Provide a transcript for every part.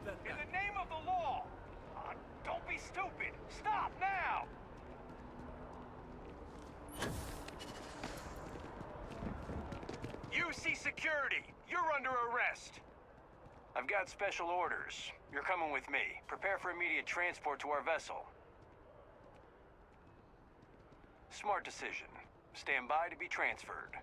In the name of the law! Don't be stupid! Stop now! UC Security, you're under arrest! I've got special orders. You're coming with me. Prepare for immediate transport to our vessel. Smart decision. Stand by to be transferred.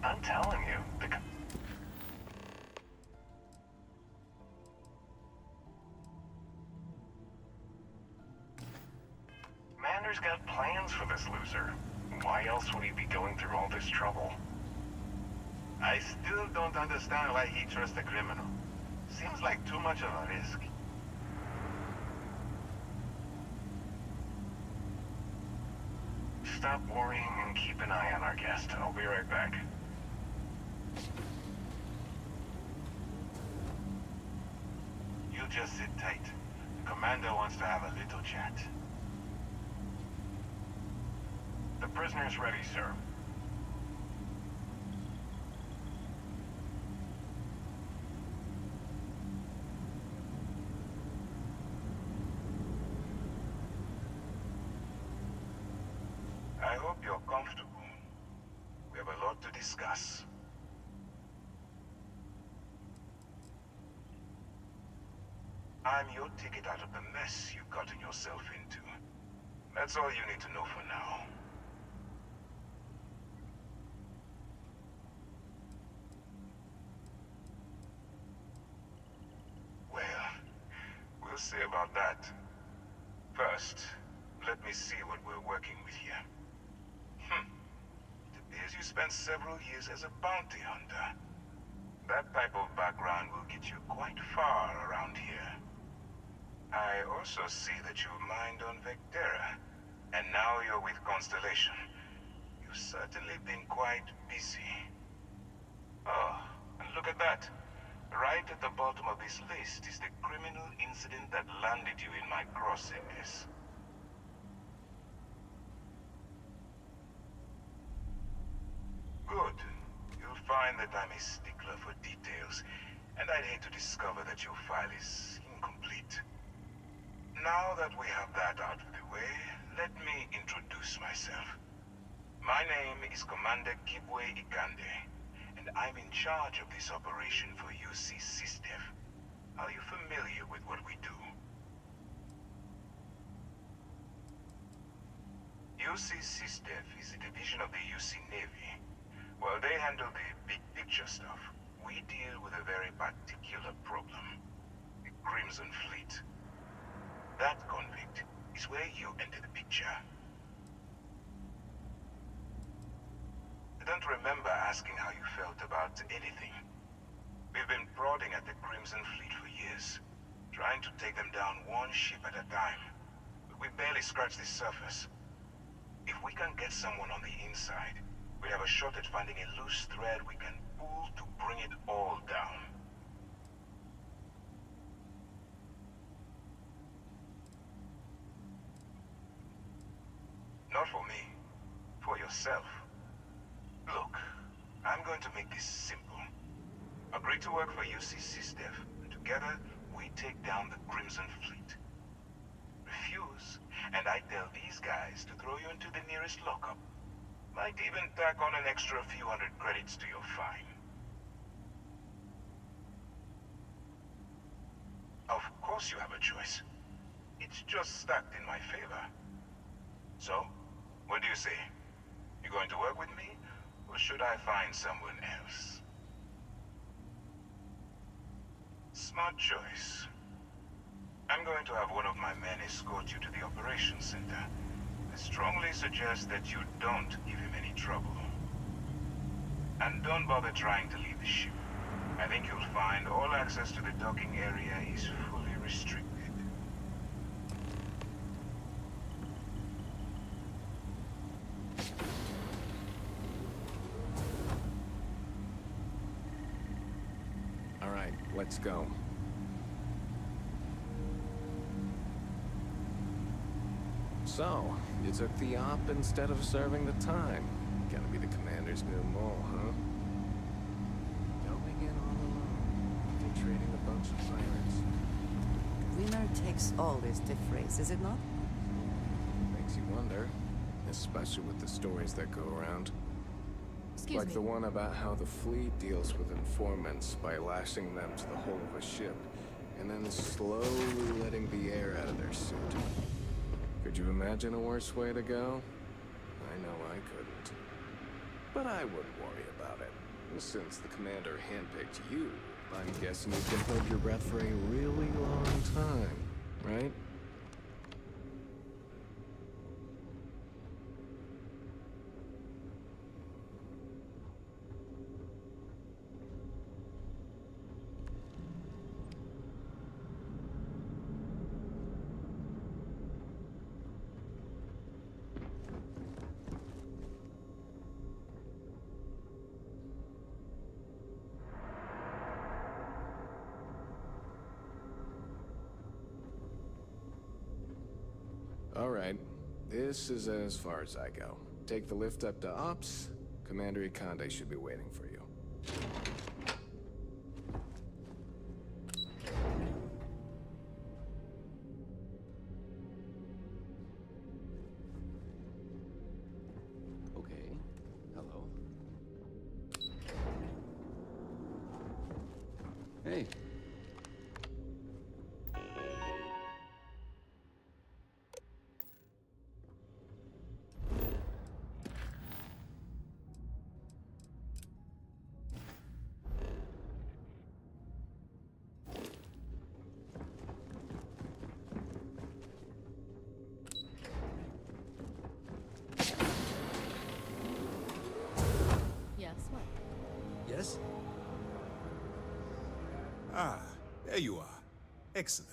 I'm telling you, Commander's got plans for this loser. Why else would he be going through all this trouble? I still don't understand why he trusts a criminal. Seems like too much of a risk. Stop worrying and keep an eye on our guest. I'll be right back. You just sit tight. The commander wants to have a little chat. The prisoner's ready, sir. I hope you're comfortable. We have a lot to discuss. I'm your ticket out of the mess you've gotten yourself into. That's all you need to know for now. Well, we'll see about that. First, let me see what we're working with here. It appears you spent several years as a bounty hunter. That type of background will get you quite far around here. I also see that you mined on Vectera, and now you're with Constellation. You've certainly been quite busy. Oh, and look at that. Right at the bottom of this list is the criminal incident that landed you in my crosshairs. Good. You'll find that I'm a stickler for details, and I'd hate to discover that your file is incomplete. Now that we have that out of the way, let me introduce myself. My name is Commander Kibwe Ikande, and I'm in charge of this operation for UC SysDev. Are you familiar with what we do? UC SysDev is a division of the UC Navy. While they handle the big picture stuff, we deal with a very particular problem. The Crimson Fleet. That convict is where you enter the picture. I don't remember asking how you felt about anything. We've been prodding at the Crimson Fleet for years, trying to take them down one ship at a time. But we barely scratched the surface. If we can get someone on the inside, we have a shot at finding a loose thread we can pull to bring it all down. Not for me. For yourself. Look, I'm going to make this simple. Agree to work for UC SysDev, and together we take down the Crimson Fleet. Refuse, and I tell these guys to throw you into the nearest lockup. Might even tack on an extra few hundred credits to your fine. Of course you have a choice. It's just stacked in my favor. So, what do you say? You going to work with me, or should I find someone else? Smart choice. I'm going to have one of my men escort you to the operations center. I strongly suggest that you don't give him any trouble. And don't bother trying to leave the ship. I think you'll find all access to the docking area is fully restricted. Let's go. So, you took the op instead of serving the time. Gonna be the commander's new mole, huh? Going in all alone, infiltrating a bunch of pirates. Winner takes all is the phrase, is it not? Makes you wonder, especially with the stories that go around. Excuse Like me. the one about how the fleet deals with informants by lashing them to the hull of a ship, and then slowly letting the air out of their suit. Could you imagine a worse way to go? I know I couldn't. But I wouldn't worry about it. Since the commander handpicked you, I'm guessing you can hold your breath for a really long time, right? Alright, this is as far as I go. Take the lift up to Ops. Commander Ikonde should be waiting for you. Okay. Hello. Hey. Yes, what? Yes? Ah, there you are. Excellent.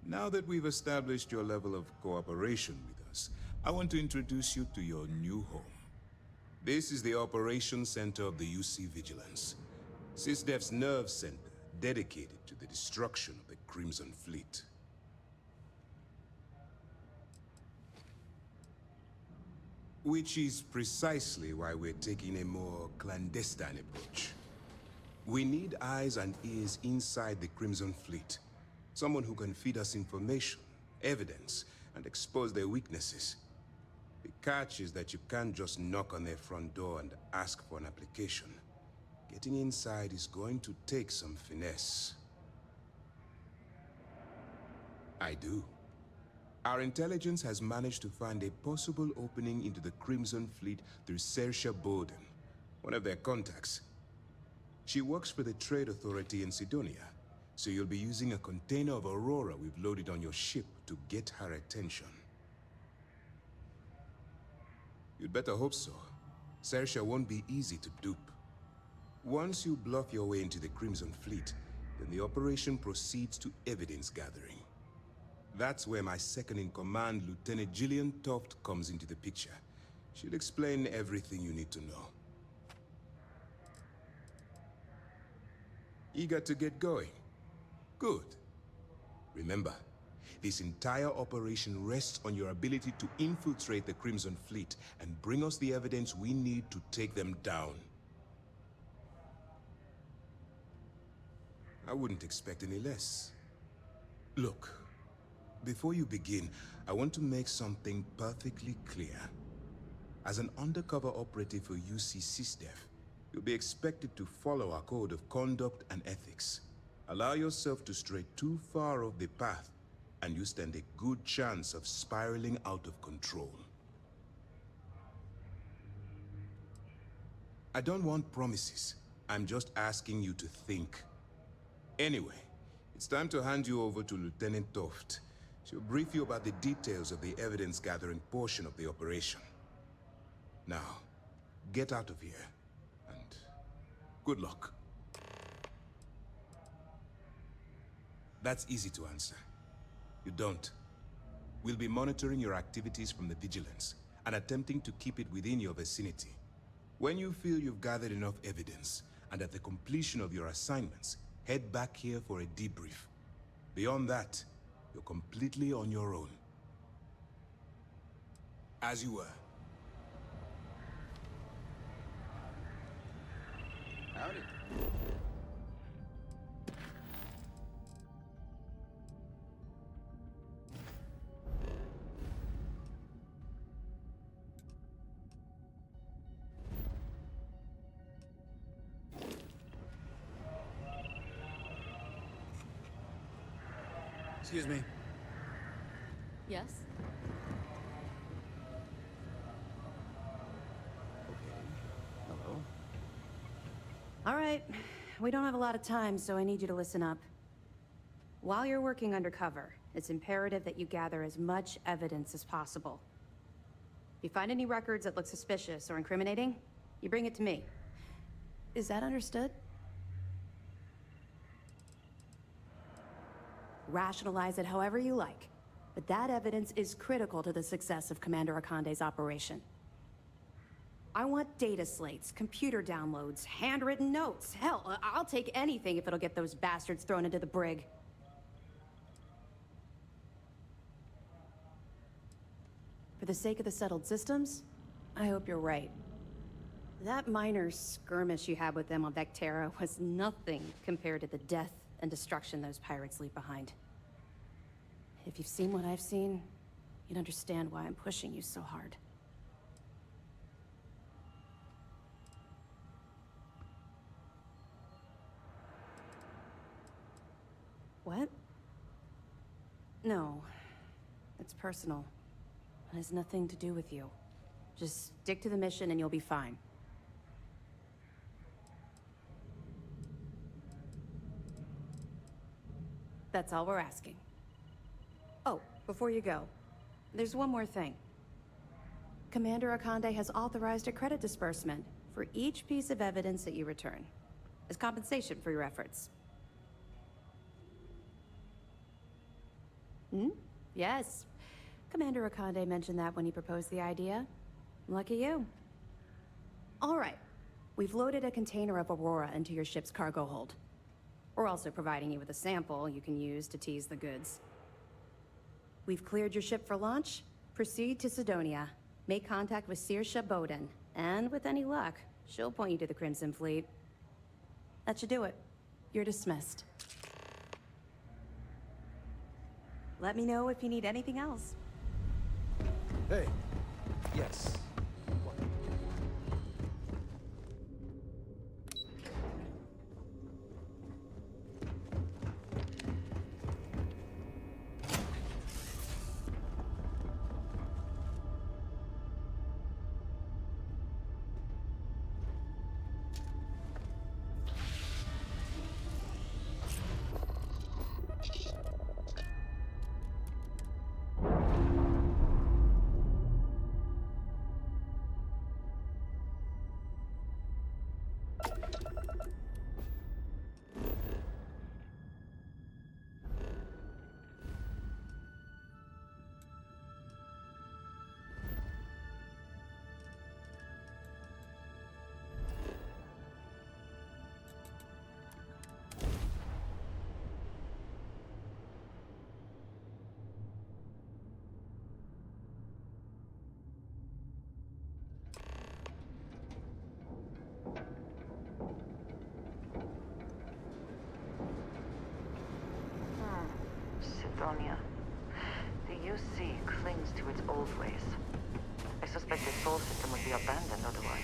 Now that we've established your level of cooperation with us, I want to introduce you to your new home. This is the Operations Center of the UC Vigilance, SysDef's nerve center dedicated to the destruction of the Crimson Fleet. Which is precisely why we're taking a more clandestine approach. We need eyes and ears inside the Crimson Fleet. Someone who can feed us information, evidence, and expose their weaknesses. The catch is that you can't just knock on their front door and ask for an application. Getting inside is going to take some finesse. I do. Our intelligence has managed to find a possible opening into the Crimson Fleet through Saoirse Bowden, one of their contacts. She works for the Trade Authority in Sidonia, so you'll be using a container of Aurora we've loaded on your ship to get her attention. You'd better hope so. Saoirse won't be easy to dupe. Once you bluff your way into the Crimson Fleet, then the operation proceeds to evidence gathering. That's where my second-in-command, Lieutenant Gillian Toft, comes into the picture. She'll explain everything you need to know. Eager to get going? Good. Remember, this entire operation rests on your ability to infiltrate the Crimson Fleet and bring us the evidence we need to take them down. I wouldn't expect any less. Look. Before you begin, I want to make something perfectly clear. As an undercover operative for UC SysDef, you'll be expected to follow our code of conduct and ethics. Allow yourself to stray too far off the path, and you stand a good chance of spiraling out of control. I don't want promises. I'm just asking you to think. Anyway, it's time to hand you over to Lieutenant Toft. She'll brief you about the details of the evidence-gathering portion of the operation. Now, get out of here, and good luck. That's easy to answer. You don't. We'll be monitoring your activities from the Vigilance, and attempting to keep it within your vicinity. When you feel you've gathered enough evidence, and at the completion of your assignments, head back here for a debrief. Beyond that, you're completely on your own. As you were. Howdy. Excuse me. Yes? Okay. Hello. All right. We don't have a lot of time, so I need you to listen up. While you're working undercover, it's imperative that you gather as much evidence as possible. If you find any records that look suspicious or incriminating, you bring it to me. Is that understood? Rationalize it however you like, but that evidence is critical to the success of Commander Akande's operation. I want data slates, computer downloads, handwritten notes. Hell, I'll take anything if it'll get those bastards thrown into the brig. For the sake of the settled systems, I hope you're right. That minor skirmish you had with them on Vectera was nothing compared to the death and destruction those pirates leave behind. If you've seen what I've seen, you'd understand why I'm pushing you so hard. What? No. It's personal. It has nothing to do with you. Just stick to the mission and you'll be fine. That's all we're asking. Oh, before you go, there's one more thing. Commander Akande has authorized a credit disbursement for each piece of evidence that you return, as compensation for your efforts. Yes. Commander Akande mentioned that when he proposed the idea. Lucky you. All right. We've loaded a container of Aurora into your ship's cargo hold. We're also providing you with a sample you can use to tease the goods. We've cleared your ship for launch. Proceed to Sidonia. Make contact with Saoirse Bowden. And with any luck, she'll point you to the Crimson Fleet. That should do it. You're dismissed. Let me know if you need anything else. Hey. Yes. Sidonia. The UC clings to its old ways. I suspect the soul system would be abandoned otherwise.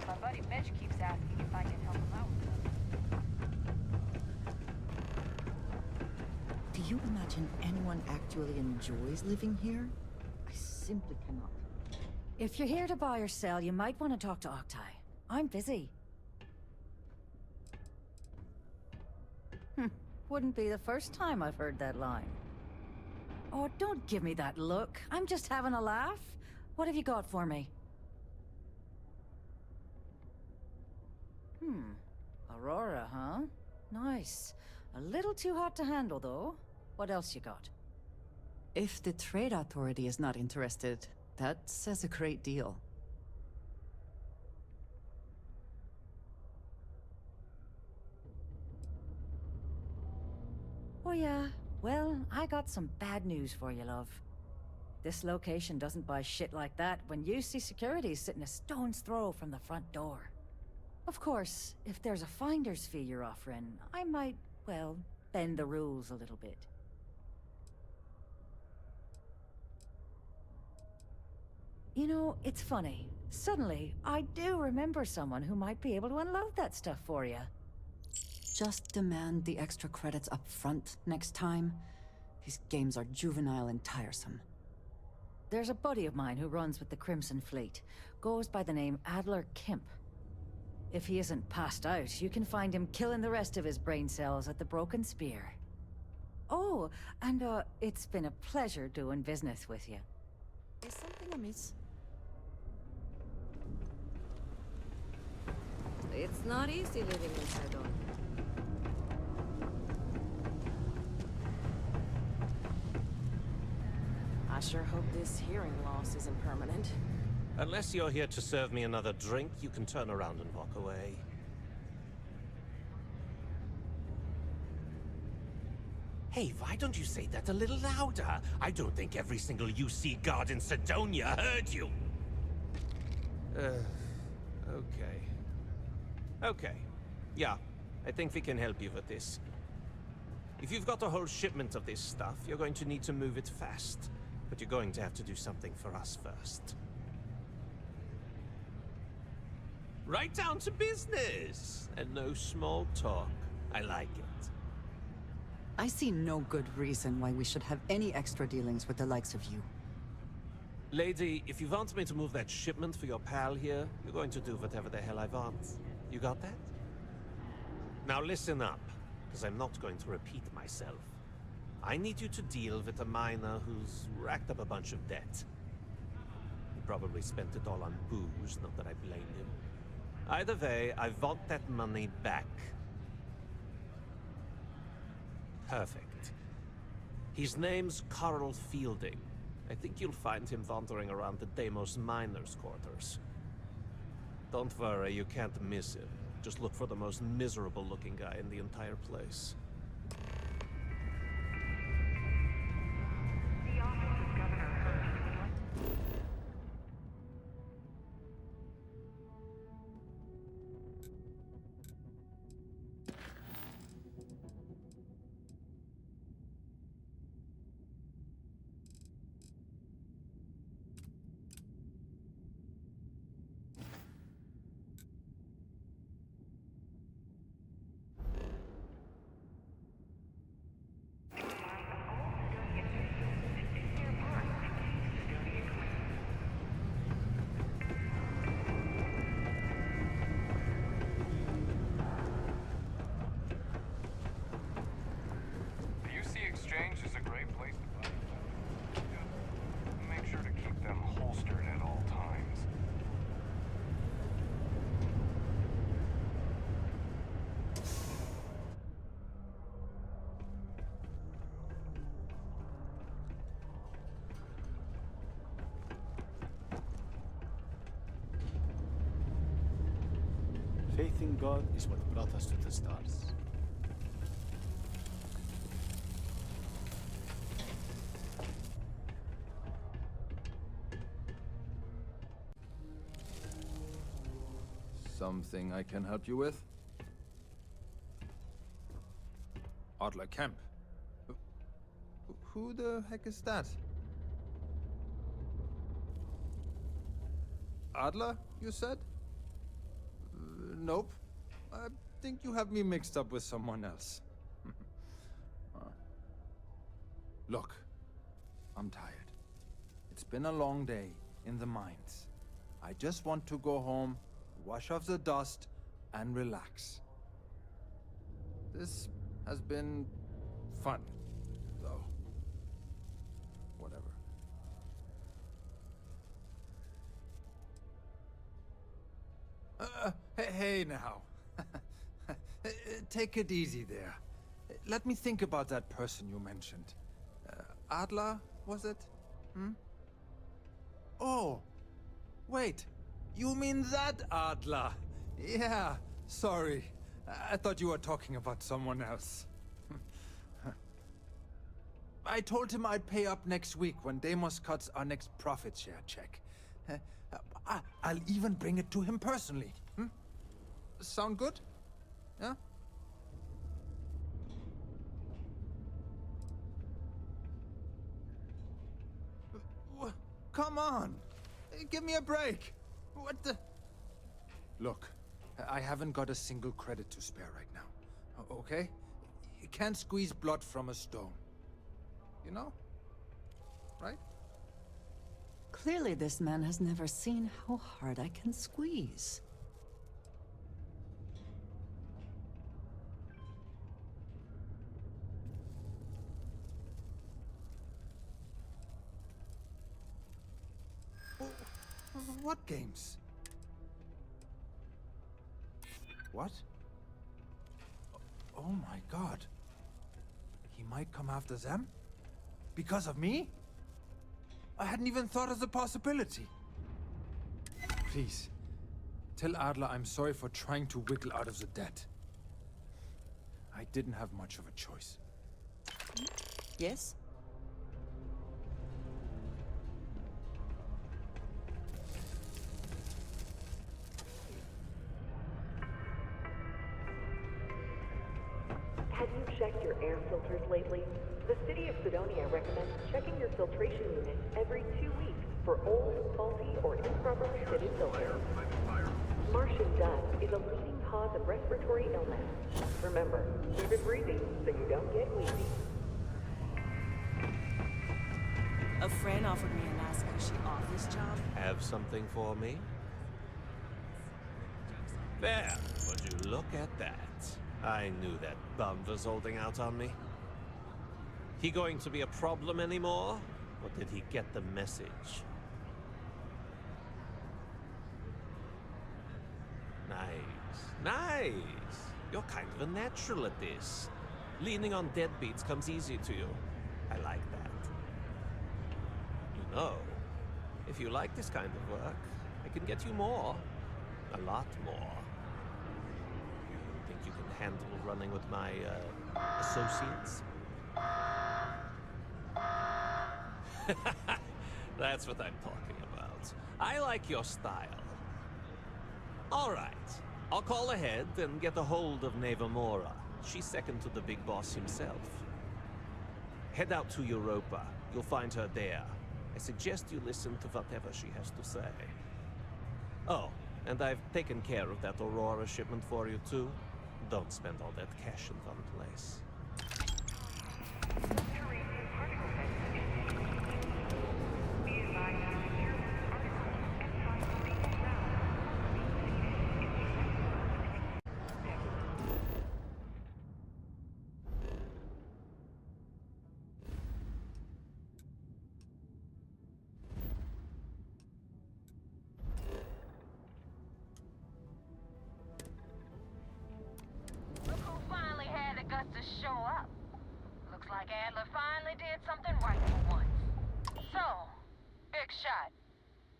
My buddy Mitch keeps asking if I can help him out with them. Do you imagine anyone actually enjoys living here? I simply cannot. If you're here to buy or sell, you might want to talk to Octai. I'm busy. Wouldn't be the first time I've heard that line. Oh, don't give me that look. I'm just having a laugh. What have you got for me? Aurora, huh? Nice. A little too hot to handle, though. What else you got? If the Trade Authority is not interested, that says a great deal. Oh yeah, well, I got some bad news for you, love. This location doesn't buy shit like that when UC security's sitting a stone's throw from the front door. Of course, if there's a finder's fee you're offering, I might, well, bend the rules a little bit. You know, it's funny. Suddenly, I do remember someone who might be able to unload that stuff for you. Just demand the extra credits up front next time. These games are juvenile and tiresome. There's a buddy of mine who runs with the Crimson Fleet. Goes by the name Adler Kemp. If he isn't passed out, you can find him killing the rest of his brain cells at the Broken Spear. Oh, and it's been a pleasure doing business with you. Is something amiss? It's not easy living in Sidon. I sure hope this hearing loss isn't permanent. Unless you're here to serve me another drink, you can turn around and walk away. Hey, why don't you say that a little louder? I don't think every single UC guard in Sidonia heard you. Okay. Okay. Yeah, I think we can help you with this. If you've got a whole shipment of this stuff, you're going to need to move it fast. But you're going to have to do something for us first. Right down to business! And no small talk. I like it. I see no good reason why we should have any extra dealings with the likes of you. Lady, if you want me to move that shipment for your pal here, you're going to do whatever the hell I want. You got that? Now listen up, because I'm not going to repeat myself. I need you to deal with a miner who's racked up a bunch of debt. He probably spent it all on booze, not that I blame him. Either way, I want that money back. Perfect. His name's Carl Fielding. I think you'll find him wandering around the Deimos miners' quarters. Don't worry, you can't miss him. Just look for the most miserable-looking guy in the entire place. Faith in God is what brought us to the stars. Something I can help you with? Adler Kemp. Who the heck is that? Adler, you said? Nope. I think you have me mixed up with someone else. Look, I'm tired. It's been a long day in the mines. I just want to go home, wash off the dust, and relax. This has been fun, though. Whatever. Hey now. Take it easy there. let me think about that person you mentioned. Adler, was it? Hmm? Oh, wait. You mean that Adler? Yeah, sorry. I thought you were talking about someone else. I told him I'd pay up next week when Deimos cuts our next profit share check. I'll even bring it to him personally. Hmm? Sound good? Yeah? Come on! Give me a break! What the... Look, I haven't got a single credit to spare right now. Okay? You can't squeeze blood from a stone. You know? Right? Clearly this man has never seen how hard I can squeeze. What games? What? Oh my god. He might come after them? Because of me? I hadn't even thought of the possibility. Please, tell Adler I'm sorry for trying to wiggle out of the debt. I didn't have much of a choice. Yes? Have you checked your air filters lately? The city of Sidonia recommends checking your filtration unit every 2 weeks for old, faulty, or improperly fitted filters. Martian dust is a leading cause of respiratory illness. Remember, keep it breezy so you don't get wheezy. A friend offered me a nice cushy office job. Have something for me? There, would you look at that? I knew that bum was holding out on me. He going to be a problem anymore? Or did he get the message? Nice. Nice! You're kind of a natural at this. Leaning on deadbeats comes easy to you. I like that. You know, if you like this kind of work, I can get you more. A lot more. You think you can handle running with my, associates? That's what I'm talking about. I like your style. All right. I'll call ahead and get a hold of Nevamora. She's second to the big boss himself. Head out to Europa. You'll find her there. I suggest you listen to whatever she has to say. Oh, and I've taken care of that Aurora shipment for you too. Don't spend all that cash in one place. Show up. Looks like Adler finally did something right for once. So, big shot.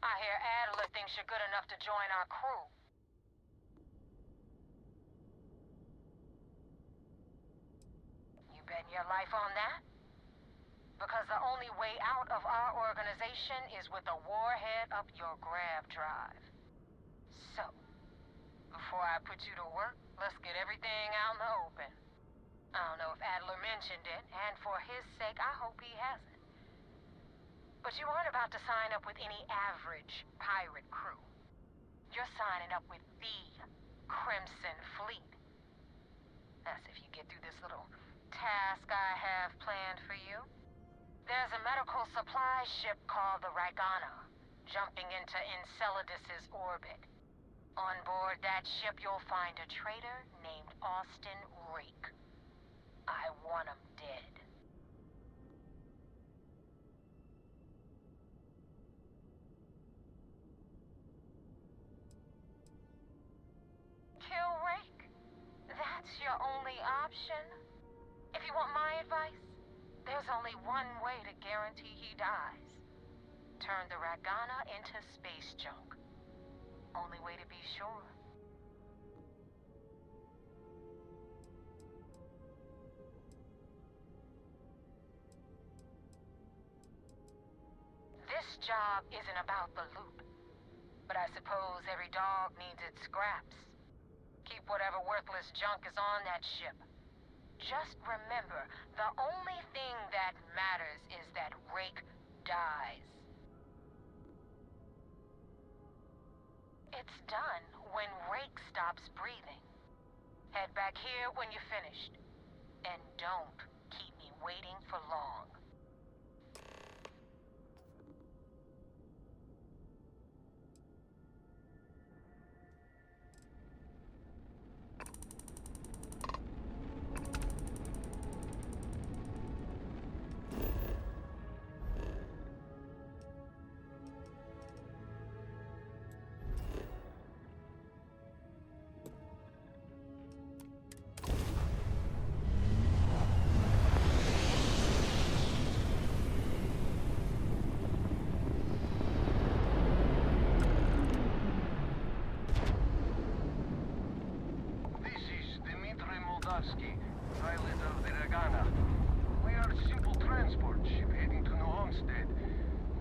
I hear Adler thinks you're good enough to join our crew. You betting your life on that? Because the only way out of our organization is with a warhead up your grab drive. So, before I put you to work, let's get everything out in the open. I don't know if Adler mentioned it, and for his sake, I hope he hasn't. But you aren't about to sign up with any average pirate crew. You're signing up with the Crimson Fleet. That's if you get through this little task I have planned for you. There's a medical supply ship called the Ragana, jumping into Enceladus's orbit. On board that ship, you'll find a traitor named Austin Rake. I want him dead. Kill Rake? That's your only option? If you you want my advice? There's only one way to guarantee he dies. Turn the Ragana into space junk. Only way to be sure. This job isn't about the loot. But I suppose every dog needs its scraps. Keep whatever worthless junk is on that ship. Just remember, the only thing that matters is that Rake dies. It's done when Rake stops breathing. Head back here when you're finished. And don't keep me waiting for long. Pilot of the Ragana. We are a simple transport ship heading to New Homestead.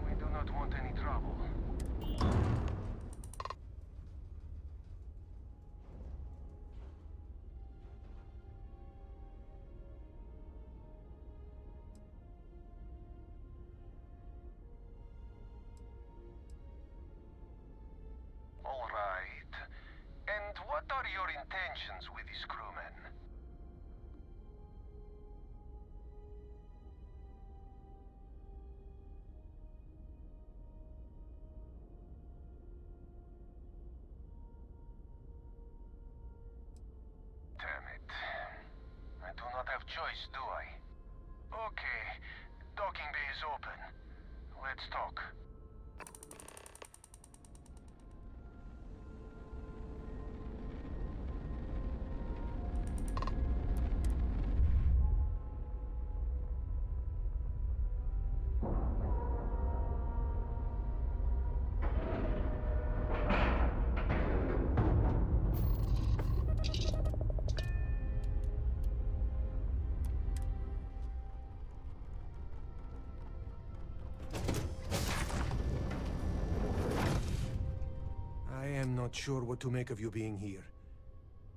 We do not want any trouble. All right. And what are your intentions with these crewmen? I do not have choice, do I? Okay, docking bay is open. Let's talk. I'm not sure what to make of you being here.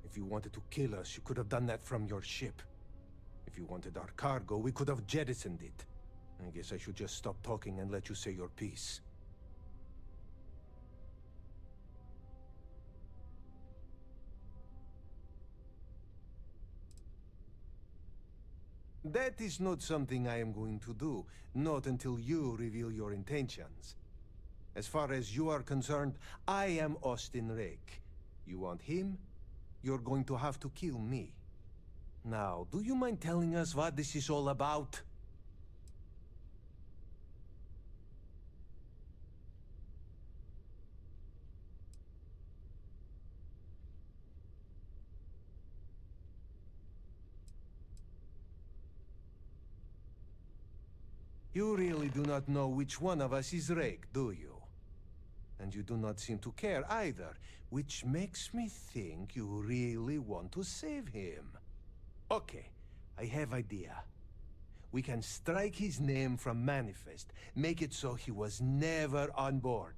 If you wanted to kill us, you could have done that from your ship. If you wanted our cargo, we could have jettisoned it. I guess I should just stop talking and let you say your piece. That is not something I am going to do, not until you reveal your intentions. As far as you are concerned, I am Austin Rake. You want him? You're going to have to kill me. Now, do you mind telling us what this is all about? You really do not know which one of us is Rake, do you? And you do not seem to care either, which makes me think you really want to save him. Okay, I have idea. We can strike his name from Manifest, make it so he was never on board.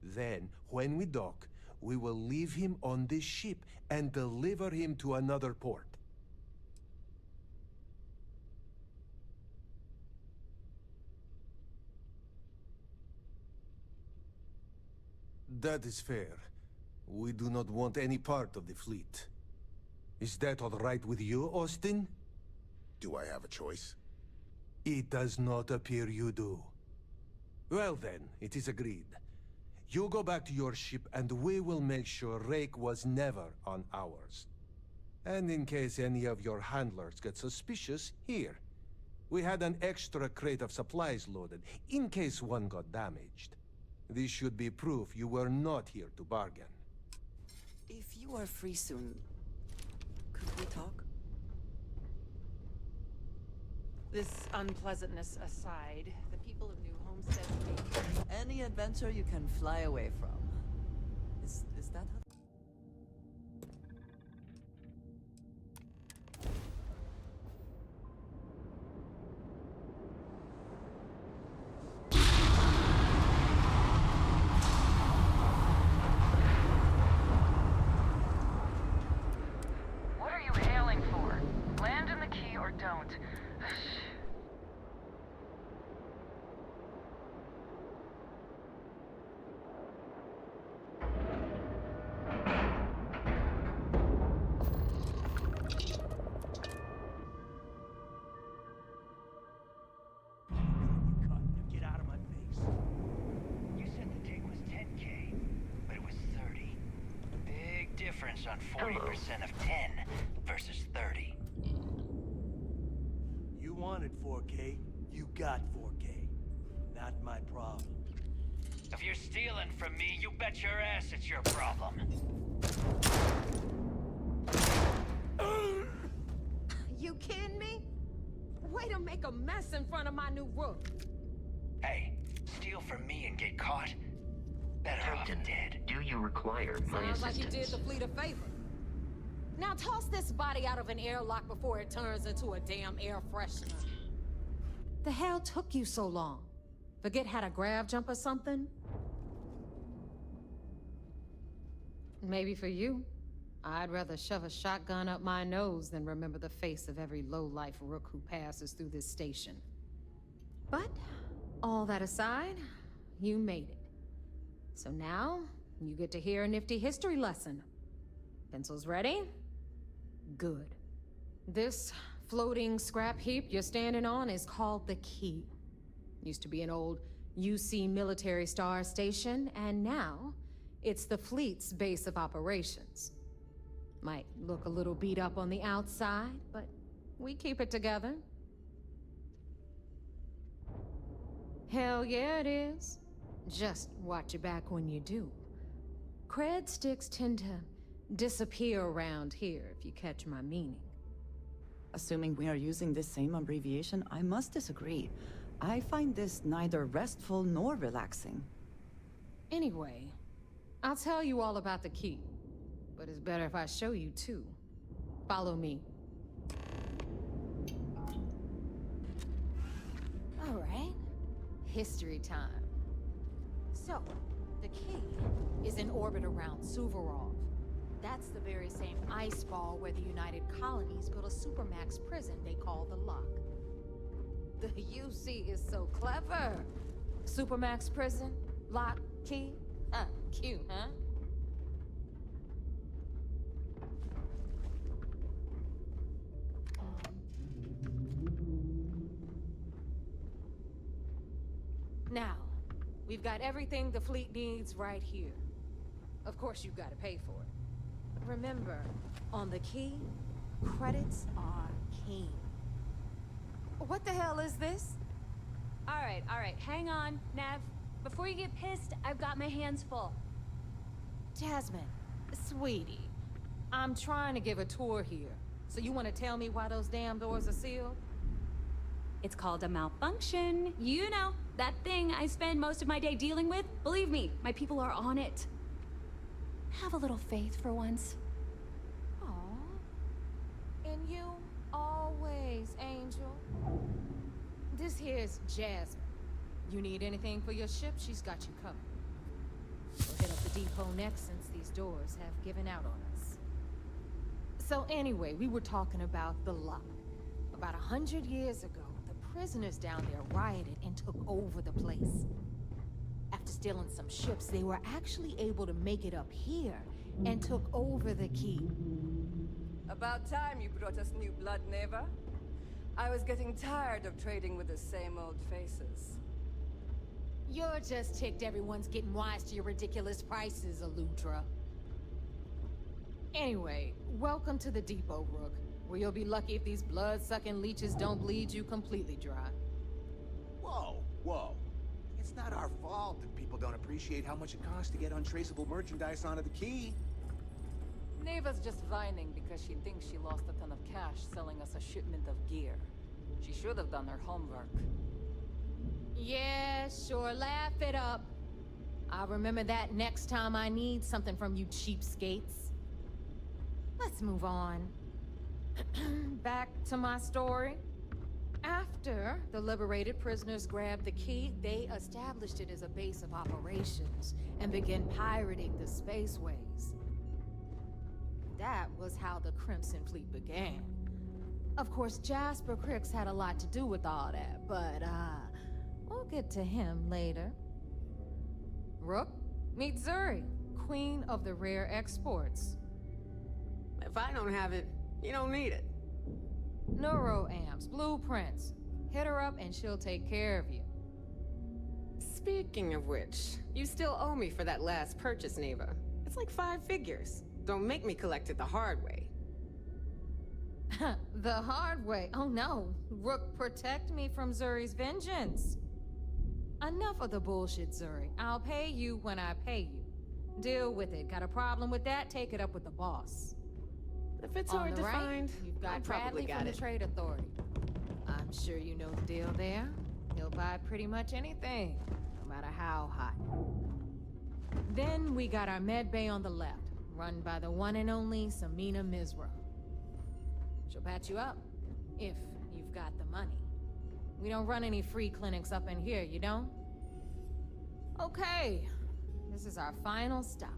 Then, when we dock, we will leave him on this ship and deliver him to another port. That is fair. We do not want any part of the fleet. Is that all right with you, Austin? Do I have a choice? It does not appear you do. Well then, it is agreed. You go back to your ship and we will make sure Rake was never on ours. And in case any of your handlers get suspicious, here. We had an extra crate of supplies loaded, in case one got damaged. This should be proof you were not here to bargain. If you are free soon, could we talk? This unpleasantness aside, the people of New Homestead think Any adventure you can fly away from. Is that how? What are you hailing for? Land in the key or don't. Get out of my face. You said the dig was 10K, but it was 30. Big difference on 40% of 10 versus 30. You wanted 4K, you got 4K. Not my problem. If you're stealing from me, you bet your ass it's your problem. You kidding me? Way to make a mess in front of my new roof. Hey, steal from me and get caught? Better off dead. Do you require my Sounds like assistance? you did the fleet a favor. Now toss this body out of an airlock before it turns into a damn air freshener. The hell took you so long? Forget how to grav jump or something? Maybe for you. I'd rather shove a shotgun up my nose than remember the face of every low-life rook who passes through this station. But, all that aside, you made it. So now, you get to hear a nifty history lesson. Pencils ready? Good. This floating scrap heap you're standing on is called the Key. Used to be an old UC military star station, and now it's the fleet's base of operations. Might look a little beat up on the outside, but we keep it together. Hell yeah, it is. Just watch your back when you do. Cred sticks tend to disappear around here, if you catch my meaning. Assuming we are using the same abbreviation, I must disagree. I find this neither restful nor relaxing. Anyway, I'll tell you all about the Key. But it's better if I show you too. Follow me. All right. History time. So, the Key is in orbit around Suvorov. That's the very same ice ball where the United Colonies built a supermax prison they call the Lock. The UC is so clever. Supermax prison, Lock, Key. Cute, huh? Now, we've got everything the fleet needs right here. Of course, you've got to pay for it. Remember, on the Key, credits are king. What the hell is this? All right, hang on, Nav. Before you get pissed, I've got my hands full. Jasmine, sweetie, I'm trying to give a tour here. So you want to tell me why those damn doors are sealed? It's called a malfunction. You know, that thing I spend most of my day dealing with. Believe me, my people are on it. Have a little faith for once. Aw. And you always, Angel. This here's Jasmine. You need anything for your ship, she's got you covered. We'll hit up the depot next since these doors have given out on us. So anyway, we were talking about the Lock. About 100 years ago, the prisoners down there rioted and took over the place. After stealing some ships, they were actually able to make it up here and took over the Key. About time you brought us new blood, Neva. I was getting tired of trading with the same old faces. You're just ticked everyone's getting wise to your ridiculous prices, Aludra. Anyway, welcome to the depot, Rook, where you'll be lucky if these blood-sucking leeches don't bleed you completely dry. Whoa. It's not our fault that people don't appreciate how much it costs to get untraceable merchandise onto the Key. Neva's just whining because she thinks she lost a ton of cash selling us a shipment of gear. She should have done her homework. Yeah, sure, laugh it up. I'll remember that next time I need something from you cheapskates. Let's move on. Back to my story. After the liberated prisoners grabbed the key, they established it as a base of operations and began pirating the spaceways. That was how the Crimson Fleet began. Of course, Jasper Cricks had a lot to do with all that, but, we'll get to him later. Rook, meet Zuri, queen of the rare exports. If I don't have it, you don't need it. Neuroamps, blueprints. Hit her up and she'll take care of you. Speaking of which, you still owe me for that last purchase, Neva. It's like 5 figures. Don't make me collect it the hard way. The hard way? Oh no. Rook, protect me from Zuri's vengeance. Enough of the bullshit, Zuri. I'll pay you when I pay you. Deal with it. Got a problem with that? Take it up with the boss. If it's On hard the to right, find, you've I got probably Bradley got from it. the Trade Authority. I'm sure you know the deal there. He'll buy pretty much anything, no matter how hot. Then we got our med bay on the left, run by the one and only Samina Mizra. She'll patch you up, if you've got the money. We don't run any free clinics up in here, you don't? Okay, this is our final stop.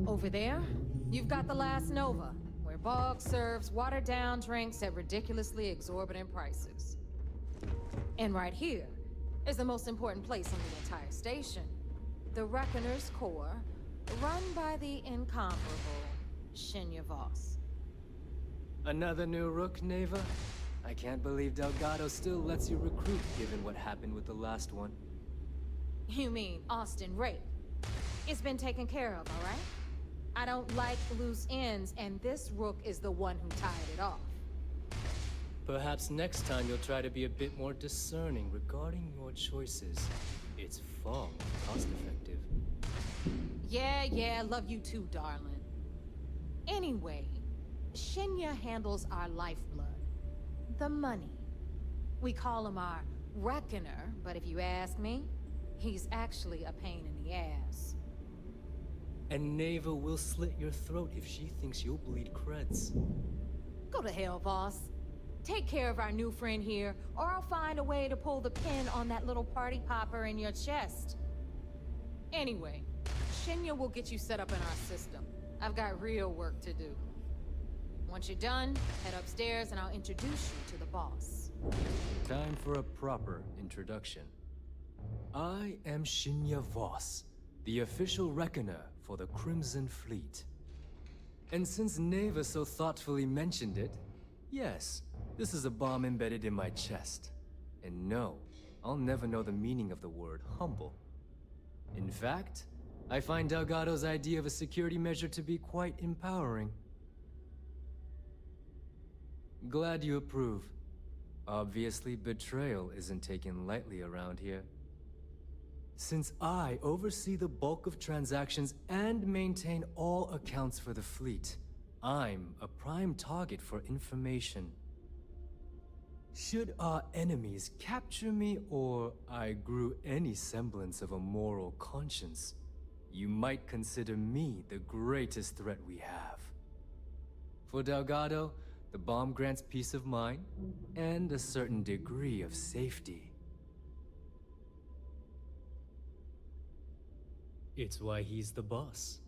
Over there, you've got the Last Nova, where Bog serves watered-down drinks at ridiculously exorbitant prices. And right here is the most important place on the entire station, the Reckoner's Core, run by the incomparable Shinya Voss. Another new Rook, Neva? I can't believe Delgado still lets you recruit, given what happened with the last one. You mean Austin Rape? It's been taken care of, all right? I don't like loose ends, and this Rook is the one who tied it off. Perhaps next time you'll try to be a bit more discerning regarding your choices. It's far more cost-effective. Yeah, love you too, darling. Anyway, Shinya handles our lifeblood. The money. We call him our Reckoner, but if you ask me, he's actually a pain in the ass. And Neva will slit your throat if she thinks you'll bleed creds. Go to hell, boss. Take care of our new friend here, or I'll find a way to pull the pin on that little party popper in your chest. Anyway, Shinya will get you set up in our system. I've got real work to do. Once you're done, head upstairs and I'll introduce you to the boss. Time for a proper introduction. I am Shinya Voss, the official reckoner for the Crimson Fleet. And since Neva so thoughtfully mentioned it, yes, this is a bomb embedded in my chest. And no, I'll never know the meaning of the word humble. In fact, I find Delgado's idea of a security measure to be quite empowering. Glad you approve. Obviously, betrayal isn't taken lightly around here. Since I oversee the bulk of transactions and maintain all accounts for the fleet, I'm a prime target for information. Should our enemies capture me or I grew any semblance of a moral conscience, you might consider me the greatest threat we have. For Delgado, the bomb grants peace of mind and a certain degree of safety. It's why he's the boss.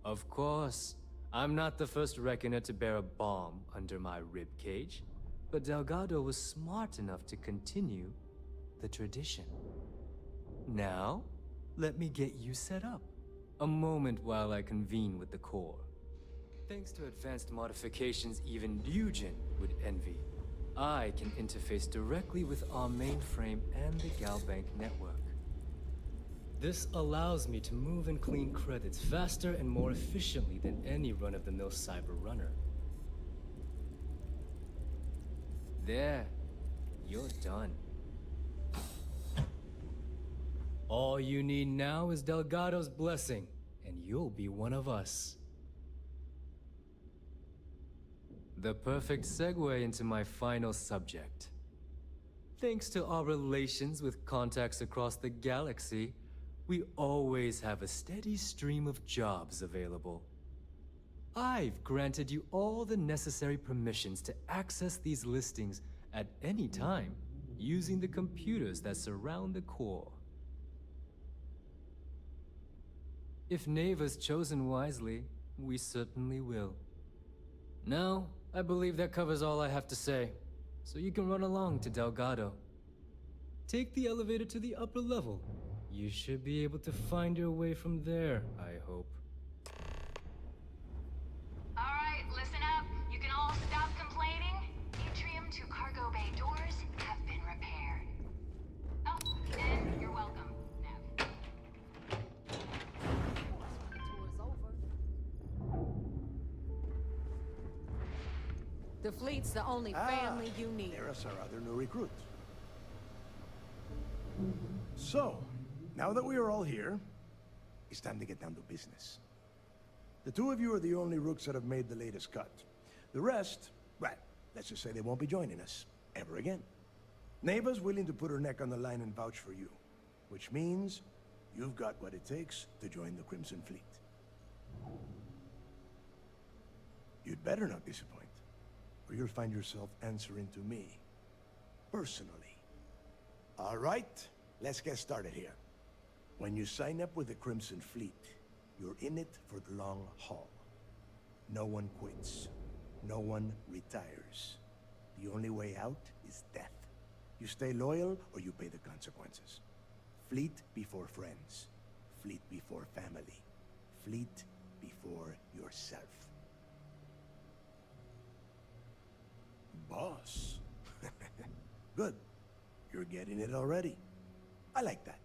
Of course, I'm not the first reckoner to bear a bomb under my ribcage, but Delgado was smart enough to continue the tradition. Now, let me get you set up. A moment while I convene with the core. Thanks to advanced modifications even Ryujin would envy, I can interface directly with our mainframe and the Galbank network. This allows me to move and clean credits faster and more efficiently than any run-of-the-mill cyber runner. There, you're done. All you need now is Delgado's blessing, and you'll be one of us. The perfect segue into my final subject. Thanks to our relations with contacts across the galaxy, we always have a steady stream of jobs available. I've granted you all the necessary permissions to access these listings at any time, using the computers that surround the core. If Neva's chosen wisely, we certainly will. Now, I believe that covers all I have to say, so you can run along to Delgado. Take the elevator to the upper level. You should be able to find your way from there, I hope. Alright, listen up. You can all stop complaining. Atrium to cargo bay doors have been repaired. Oh, and you're welcome, Nev. The fleet's the only family you need. There's our other new recruit. So, now that we are all here, it's time to get down to business. The two of you are the only rooks that have made the latest cut. The rest, well, let's just say they won't be joining us ever again. Neva's willing to put her neck on the line and vouch for you, which means you've got what it takes to join the Crimson Fleet. You'd better not disappoint, or you'll find yourself answering to me, personally. All right, let's get started here. When you sign up with the Crimson Fleet, you're in it for the long haul. No one quits. No one retires. The only way out is death. You stay loyal or you pay the consequences. Fleet before friends. Fleet before family. Fleet before yourself. Boss. Good. You're getting it already. I like that.